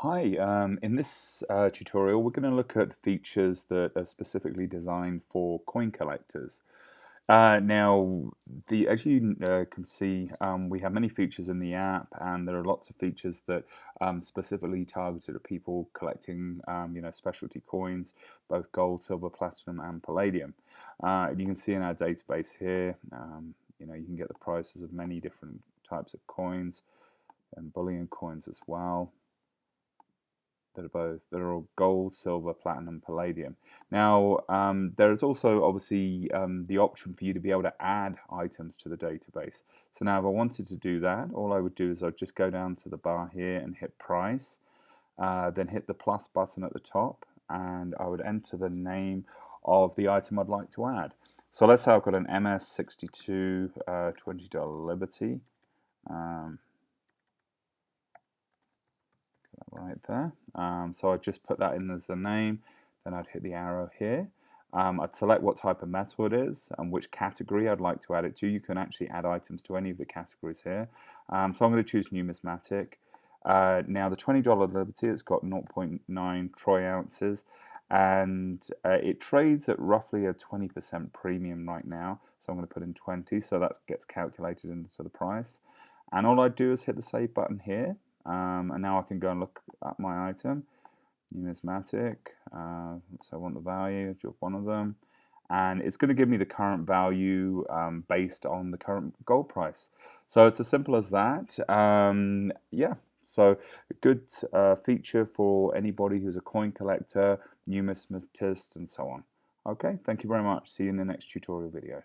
Hi, in this tutorial, we're going to look at features that are specifically designed for coin collectors. Now, as you can see, we have many features in the app, and there are lots of features that specifically targeted at people collecting, specialty coins, both gold, silver, platinum, and palladium. And you can see in our database here, you can get the prices of many different types of coins and bullion coins as well that are all gold, silver, platinum, palladium. Now, there is also obviously the option for you to be able to add items to the database. So now if I wanted to do that, all I would do is I'd just go down to the bar here and hit price, then hit the plus button at the top, and I would enter the name of the item I'd like to add. So let's say I've got an MS62 $20 Liberty. Um, right there. So I'd just put that in as the name, then I'd hit the arrow here. I'd select what type of metal it is and which category I'd like to add it to. You can actually add items to any of the categories here. So I'm going to choose numismatic. Now the $20 Liberty, it's got 0.9 troy ounces, and it trades at roughly a 20% premium right now. So I'm going to put in 20, so that gets calculated into the price. And all I do is hit the save button here, and now I can go and look at my item, numismatic. So I want the value of one of them, and it's going to give me the current value based on the current gold price. So it's as simple as that. Yeah, so a good feature for anybody who's a coin collector, numismatist, and so on. Okay, thank you very much. See you in the next tutorial video.